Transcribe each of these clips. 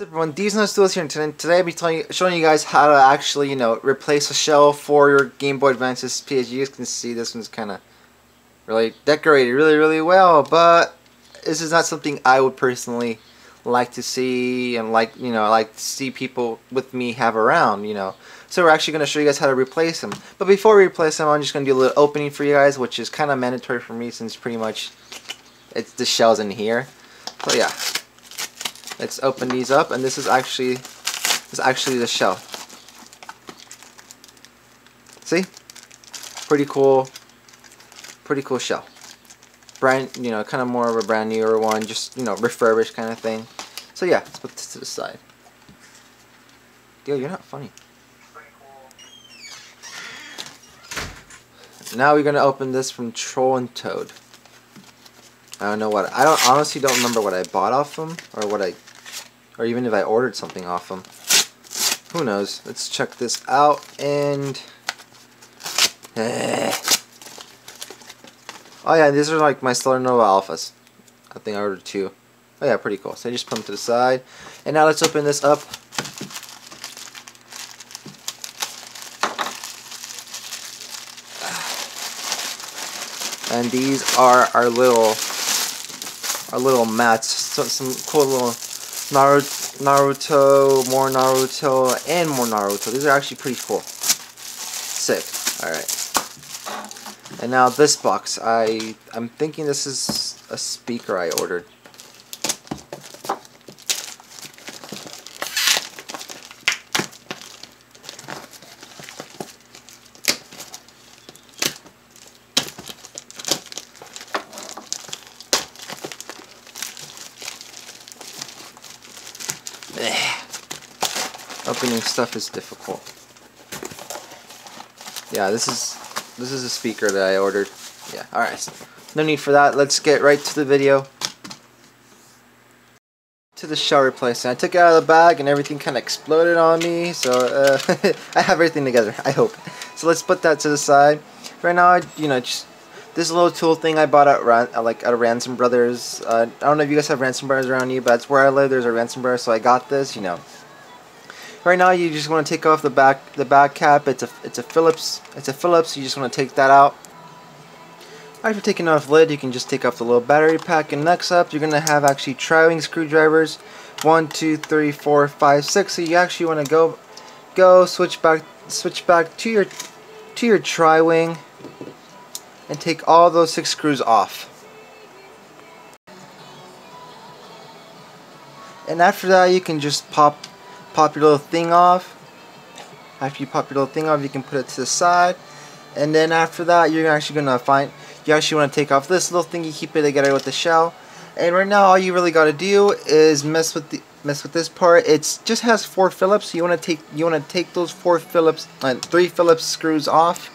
Everyone, deezenutz here, and today I'll be showing you guys how to actually, replace a shell for your Game Boy Advance SP. As you guys can see, this one's kind of really decorated really well, but this is not something I would personally like to see and like to see people with me have around, So we're actually going to show you guys how to replace them. But before we replace them, I'm just going to do a little opening for you guys, which is kind of mandatory for me since pretty much it's the shells in here. So yeah. Let's open these up, and this is actually the shell. See? Pretty cool shell. Brand, kind of more of a brand newer one, just refurbished kind of thing. So yeah, let's put this to the side. Yo, you're not funny. Now we're gonna open this from Troll and Toad. I don't know what I honestly don't remember what I bought off them or even if I ordered something off them. Who knows? Let's check this out and oh yeah, these are like my Stellar Nova Alphas. I think I ordered 2. Oh yeah, pretty cool. So I just put them to the side. And now let's open this up. And these are our little mats. So some cool little Naruto, more Naruto, and more Naruto. These are actually pretty cool. Sick. Alright. And now this box. I'm thinking this is a speaker I ordered. Opening stuff is difficult. Yeah, this is a speaker that I ordered. Yeah, alright. No need for that. Let's get right to the video. To the shell replacement. I took it out of the bag and everything kind of exploded on me. So I have everything together, I hope. So let's put that to the side. Right now, just this little tool thing I bought at Ransom Brothers. I don't know if you guys have Ransom Brothers around you, but that's where I live. There's a Ransom Brothers, so I got this. Right now, you just want to take off the back cap. It's a Phillips. You just want to take that out. After taking off the lid, you can just take off the little battery pack. And next up, you're gonna have actually tri-wing screwdrivers. 1, 2, 3, 4, 5, 6. So you actually want to go switch back to your tri-wing and take all those 6 screws off. And after that, you can just pop your little thing off. After you pop your little thing off, you can put it to the side. And then after that, you actually want to take off this little thing. You keep it together with the shell. And right now, all you really got to do is mess with this part. It just has 4 Phillips. So you want to take those 3 Phillips screws off.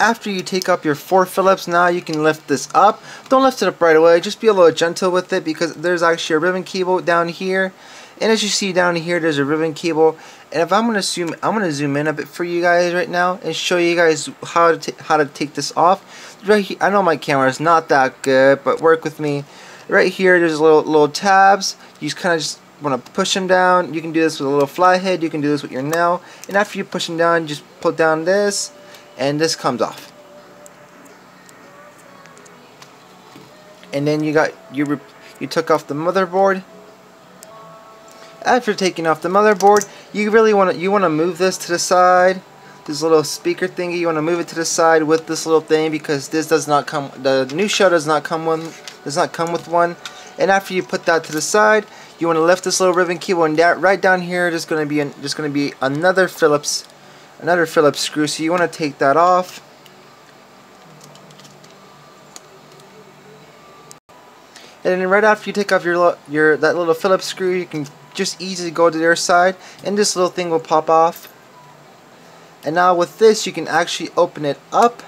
After you take up your 4 Phillips, now you can lift this up. Don't lift it up right away. Just be a little gentle with it because there's actually a ribbon cable down here. And as you see down here, there's a ribbon cable. And if I'm gonna zoom in a bit for you guys right now and show you guys how to take this off. Right here, I know my camera is not that good, but work with me. Right here, there's little tabs. You just want to push them down. You can do this with a little flathead. You can do this with your nail. And after you push them down, you just pull down this, and this comes off. And then you took off the motherboard. After taking off the motherboard, you want to move this to the side. This little speaker thingy, you want to move it to the side with this little thing because this does not come. The new shell does not come with one. And after you put that to the side, you want to lift this little ribbon cable, and right down here, there's going to be another Phillips screw. So you want to take that off. And then right after you take off that little Phillips screw, you can just easily go to their side, and this little thing will pop off. And now with this, you can actually open it up.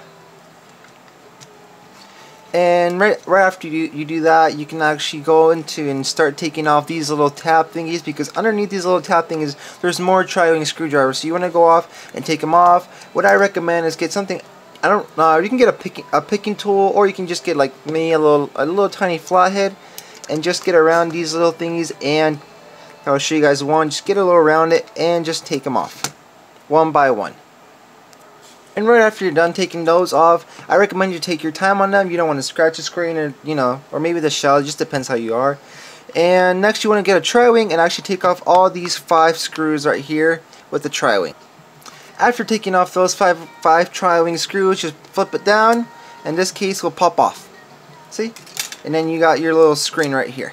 And right after you do that, you can actually go into and start taking off these little tab thingies, because underneath these little tab thingies, there's more tri-wing screwdrivers. So you want to go off and take them off. What I recommend is get something. I don't know. You can get a picking tool, or you can just get like me a little tiny flathead, and just get around these little thingies, and I'll show you guys one. Just get a little around it and just take them off one by one. And right after you're done taking those off, I recommend you take your time on them. You don't want to scratch the screen, or or maybe the shell. It just depends how you are. And next you want to get a tri-wing and actually take off all these 5 screws right here with the tri-wing. After taking off those five tri-wing screws, just flip it down, and this case will pop off. See? And then you got your little screen right here.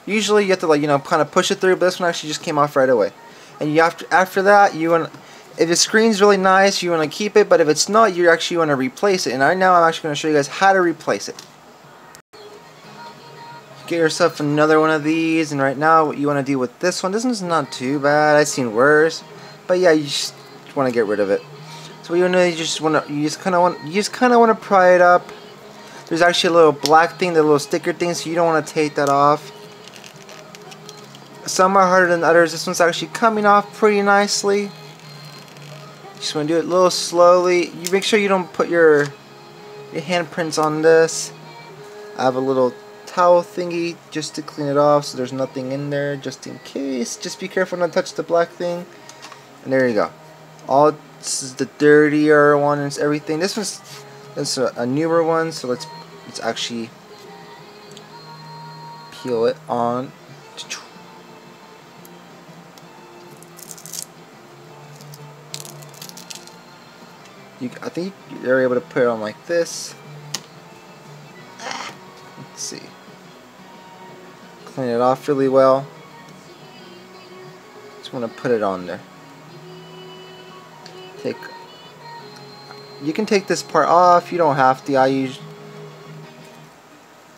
Usually you have to kind of push it through, but this one actually just came off right away. And you after that, if the screen's really nice, you want to keep it, but if it's not, you actually want to replace it. And right now I'm actually going to show you guys how to replace it. Get yourself another one of these, and right now what you want to do with this one, this one's not too bad, I've seen worse, but yeah, you just want to get rid of it. So you just kind of want to pry it up. There's actually a little black thing, the little sticker thing, so you don't want to take that off. Some are harder than others. This one's actually coming off pretty nicely. Just want to do it a little slowly. You make sure you don't put your handprints on this. I have a little towel thingy just to clean it off, so there's nothing in there, just in case. Just be careful not to touch the black thing. And there you go. This is the dirtier one and everything. This one's a newer one, so let's actually peel it on. I think you're able to put it on like this. Let's see. Clean it off really well. Just want to put it on there. You can take this part off. You don't have to.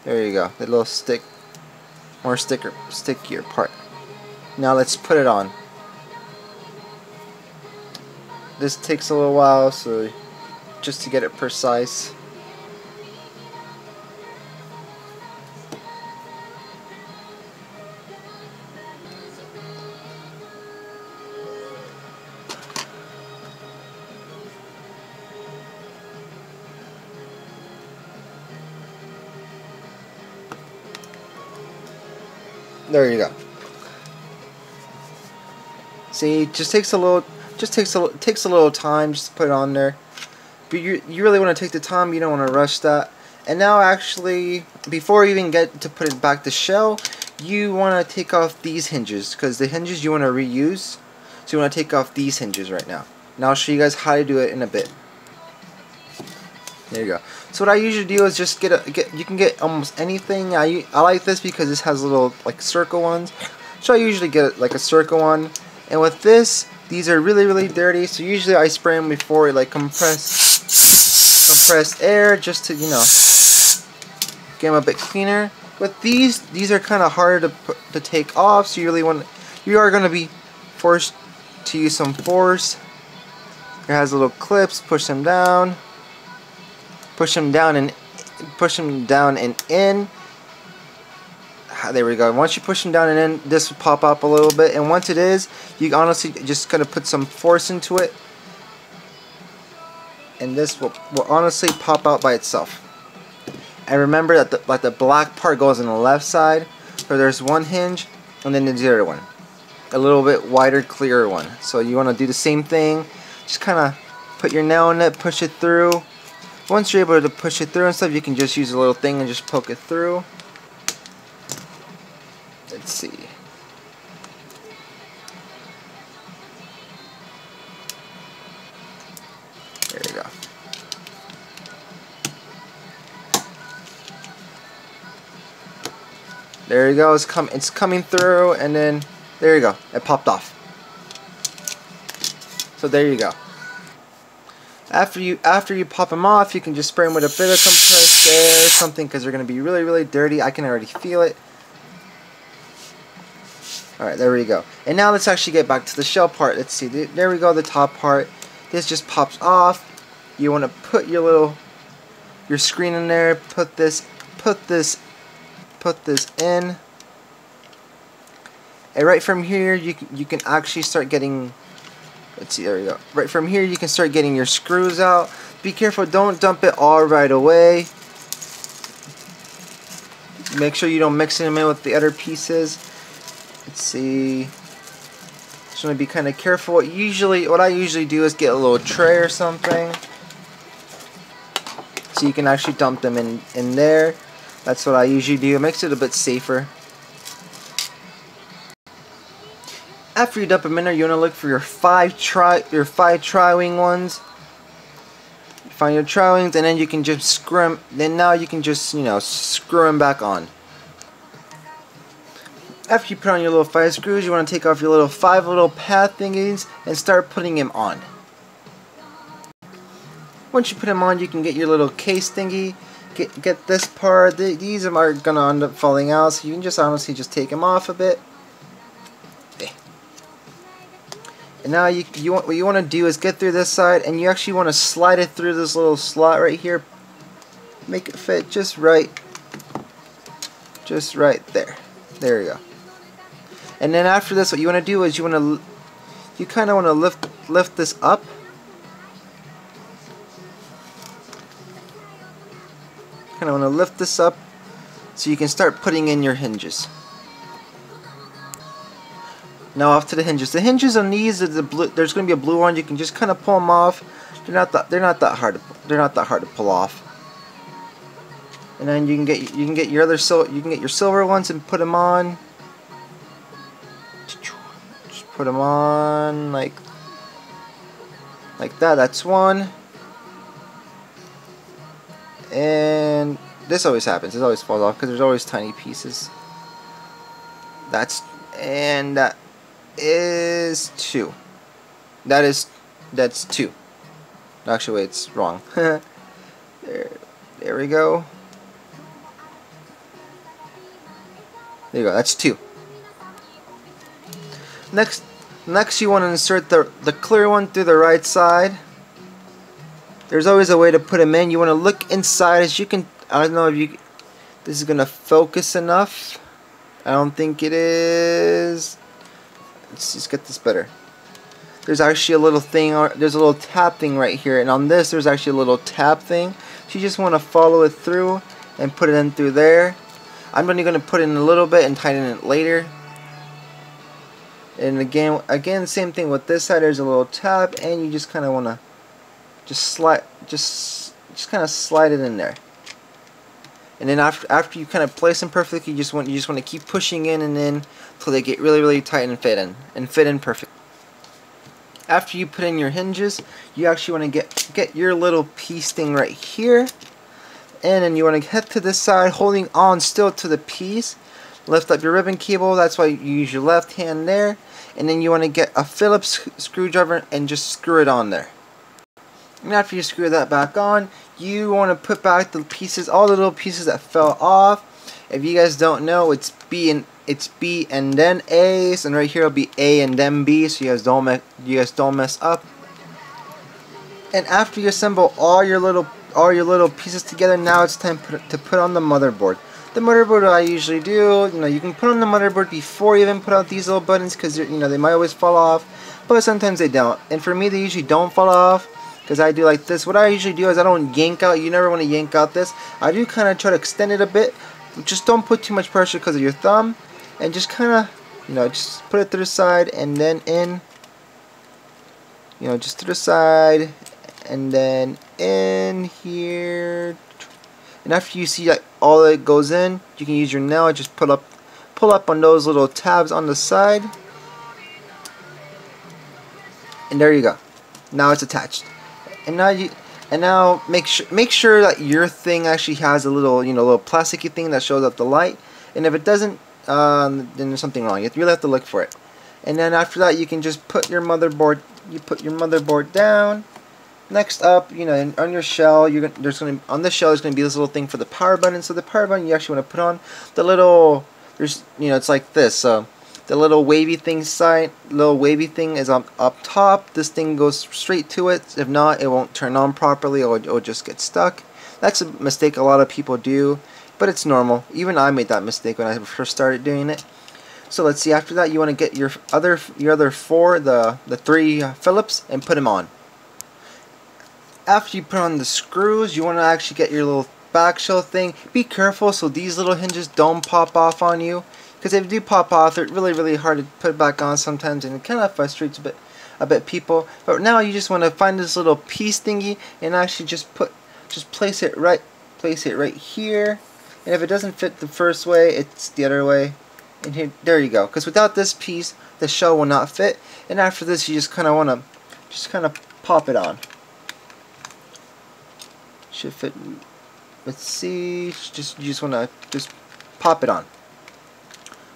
There you go. The little stickier part. Now let's put it on. This takes a little while, so just to get it precise. There you go. See, it just takes a little time just to put it on there. But you really want to take the time. You don't want to rush that. And now actually, before you even get to put it back to shell, you want to take off these hinges, because the hinges you want to reuse. So you want to take off these hinges right now. Now I'll show you guys how to do it in a bit. There you go. So what I usually do is just you can get almost anything. I like this because this has little circle ones. So I usually get like a circle one. And with this, these are really dirty. So usually I spray them before it compressed air, just to get them a bit cleaner. With these are kind of harder to take off. So you are going to be forced to use some force. It has little clips. Push them down. Push them down and in. There we go. Once you push them down and in, this will pop up a little bit. And once it is, you honestly just gotta put some force into it, and this will honestly pop out by itself. And remember that the black part goes on the left side. So there's one hinge, and then the other one, a little bit wider, clearer one. So you want to do the same thing. Just kind of put your nail in it, push it through. Once you're able to push it through and stuff, you can just use a little thing and just poke it through. Let's see. There you go. There you go. It's coming through, and then there you go. It popped off. So there you go. After you pop them off, you can just spray them with a bit of compressed air or something, because they're going to be really dirty. I can already feel it. Alright, there we go. And now let's actually get back to the shell part. Let's see. There we go, the top part. This just pops off. You want to put your screen in there. Put this in. And right from here, you can actually start getting. Let's see, there we go. Right from here, you can start getting your screws out. Be careful, don't dump it all right away. make sure you don't mix them in with the other pieces. Let's see. Just want to be kind of careful. What I usually do is get a little tray or something, so you can actually dump them in there. That's what I usually do. It makes it a bit safer. After you dump them in there, you want to look for your five tri-wing ones. You find your tri-wings, and then you can just screw them. Then now you can just, you know, screw them back on. After you put on your little 5 screws, you want to take off your little 5 little pad thingies and start putting them on. Once you put them on, you can get your little case thingy. Get this part. These are gonna end up falling out, so you can just honestly just take them off a bit. And now what you want to do is get through this side, and you actually want to slide it through this little slot right here. Make it fit just right. Just right there. There you go. And then after this, what you want to do is you kind of want to lift this up. Kind of want to lift this up so you can start putting in your hinges. Now off to the hinges. The hinges on these are the blue. There's going to be a blue one. You can just kind of pull them off. They're not that hard to pull off. And then you can get your silver ones and put them on. Just put them on like that. That's one. And this always happens. It always falls off because there's always tiny pieces. That is 2. That's 2. Actually, wait, it's wrong. There we go. There you go. That's 2. Next you want to insert the clear one through the right side. There's always a way to put them in. You want to look inside as you can. I don't know if this is gonna focus enough. I don't think it is. Let's just get this better. There's actually a little thing, there's a little tab thing right here, and on this there's actually a little tab thing. So you just want to follow it through and put it in through there. I'm only going to put in a little bit and tighten it later. And again, same thing with this side. There's a little tab, and you just kind of want to just kind of slide it in there. And then after you kind of place them perfectly, you just want to keep pushing in and in until they get really tight and fit in perfect. After you put in your hinges, you actually want to get your little piece thing right here, and then you want to head to this side, holding on still to the piece. Lift up your ribbon cable. That's why you use your left hand there, and then you want to get a Phillips screwdriver and just screw it on there. And after you screw that back on, you want to put back the pieces, all the little pieces that fell off. If you guys don't know, it's B and then A, and right here it'll be A and then B, so you guys don't mess up. And after you assemble all your little pieces together, now it's time to put on the motherboard. The motherboard, what I usually do, you can put on the motherboard before you even put out these little buttons, because they might always fall off, but sometimes they don't. And for me, they usually don't fall off, because I do like this. What I usually do is I don't yank out. You never want to yank out this. I do kind of try to extend it a bit. Just don't put too much pressure because of your thumb, and just kind of, just put it to the side and then in. Just to the side and then in here. And after you see like all that goes in, you can use your nail. Just pull up on those little tabs on the side, and there you go. Now it's attached. And now make sure that your thing actually has a little little plasticky thing that shows up the light. And if it doesn't, then there's something wrong. You really have to look for it. And then after that, you can just put your motherboard. You put your motherboard down. Next up, on your shell, on this shell there's gonna be this little thing for the power button. So the power button, you actually want to put on the little. It's like this. So the little wavy thing is up top. This thing goes straight to it. If not, it won't turn on properly, or it'll just get stuck. That's a mistake a lot of people do, but it's normal. Even I made that mistake when I first started doing it. So let's see. After that, you want to get your other 4, the 3 Phillips, and put them on. After you put on the screws, you want to actually get your back shell thing, be careful so these little hinges don't pop off on you, because if they do pop off, they're really hard to put back on sometimes, and it kind of frustrates a bit people. But now you just want to find this little piece thingy and actually just place it right here. And if it doesn't fit the first way, it's the other way. And here, there you go. Because without this piece, the shell will not fit. And after this, you just kind of want to pop it on. Should fit. Let's see. You just want to pop it on.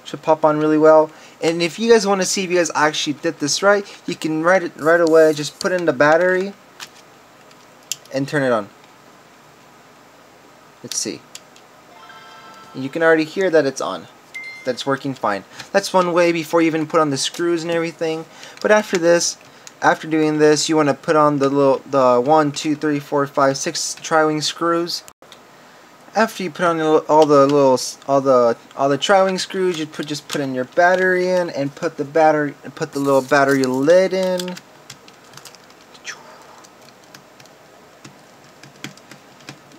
Should pop on really well. And if you guys want to see if you guys actually did this right, you can right away just put in the battery and turn it on. Let's see. You can already hear that it's on. That's working fine. That's one way before you even put on the screws and everything. But after doing this, you want to put on the 1, 2, 3, 4, 5, 6 tri-wing screws. After you put on all the tri-wing screws, you just put in your battery in and put the little battery lid in.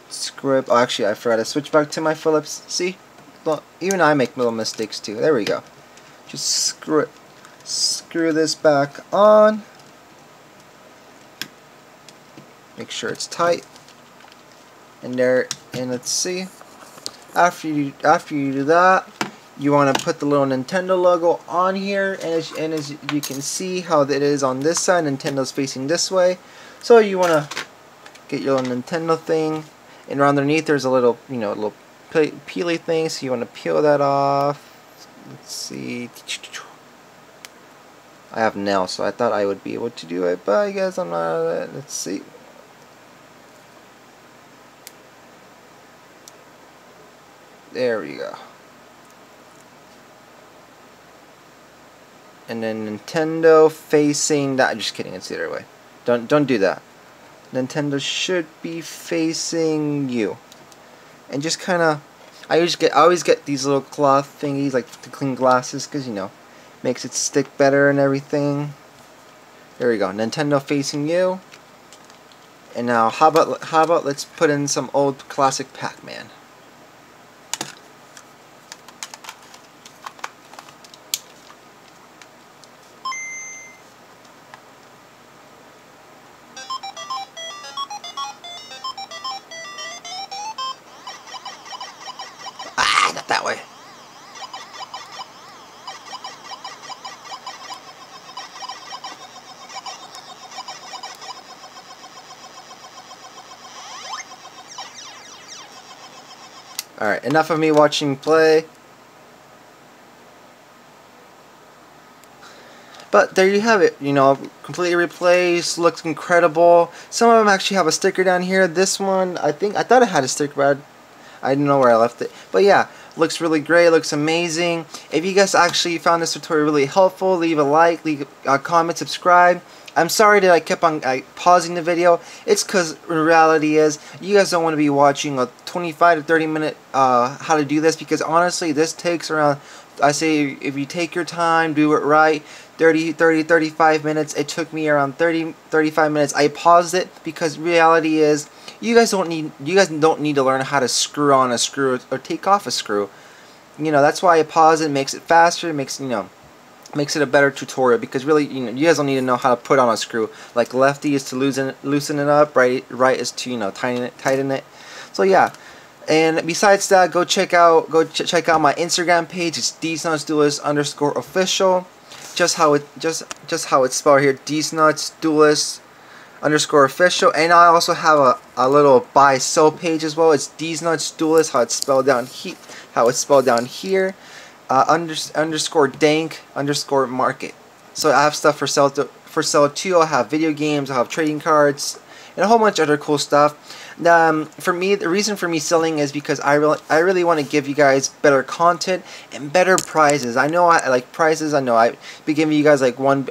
Screw it. Oh, actually, I forgot to switch back to my Phillips. See? Well, even I make little mistakes too. There we go. Just screw this back on. Make sure it's tight. And let's see. After you do that, you want to put the little Nintendo logo on here, and as you can see how it is on this side, Nintendo's facing this way. So you want to get your little Nintendo thing. And underneath there's a little, little peely thing, so you want to peel that off. Let's see. I have nails, so I thought I would be able to do it, but I guess I'm not. Let's see. There we go. And then Nintendo facing that. I'm just kidding. It's the other way. Don't do that. Nintendo should be facing you. And just kind of, I always get these little cloth thingies like to clean glasses, because makes it stick better and everything. There we go. Nintendo facing you. And now how about let's put in some old classic PacMan. Not that way. Alright, enough of me watching play. But there you have it, completely replaced, looks incredible. Some of them actually have a sticker down here. This one, I thought it had a sticker, but I didn't know where I left it. But yeah, looks really great, looks amazing. If you guys actually found this tutorial really helpful, leave a like, leave a comment, subscribe. I'm sorry that I kept on pausing the video. It's because the reality is you guys don't want to be watching a 25 to 30 minute how to do this, because honestly this takes around, I say if you take your time, do it right, 35 minutes. It took me around 35 minutes. I paused it because reality is you guys don't need to learn how to screw on a screw or take off a screw. That's why I pause it. Makes it faster. Makes it a better tutorial, because really you guys don't need to know how to put on a screw. Like lefty is to loosen it up, right is to tighten it. So yeah. And besides that, go check out my Instagram page. It's deezenutz_official. Just how it's spelled here, deezenutz_official. And I also have a little buy sell page as well. It's deezenutz, how it's spelled down here. _dank_market. So I have stuff for sale too. I have video games, I have trading cards, and a whole bunch of other cool stuff. For me, the reason for me selling is because I really want to give you guys better content and better prizes. I know I like prizes. I know I've been giving you guys like one,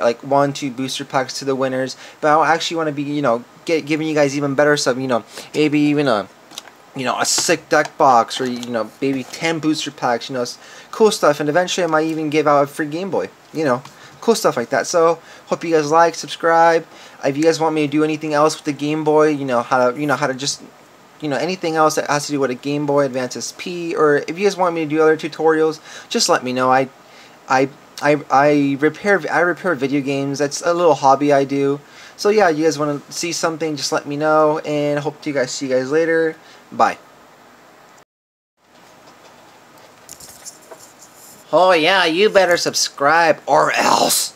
2 booster packs to the winners, but I actually want to be giving you guys even better stuff. Maybe even a sick deck box, or maybe 10 booster packs. Cool stuff, and eventually I might even give out a free Game Boy. Cool stuff like that. So hope you guys like, subscribe. If you guys want me to do anything else with the Game Boy, how to just you know, anything else that has to do with a Game Boy Advance SP, or if you guys want me to do other tutorials, just let me know. I repair video games. That's a little hobby I do. So yeah, you guys want to see something, just let me know, and I hope to see you guys later. Bye. Oh yeah, you better subscribe or else.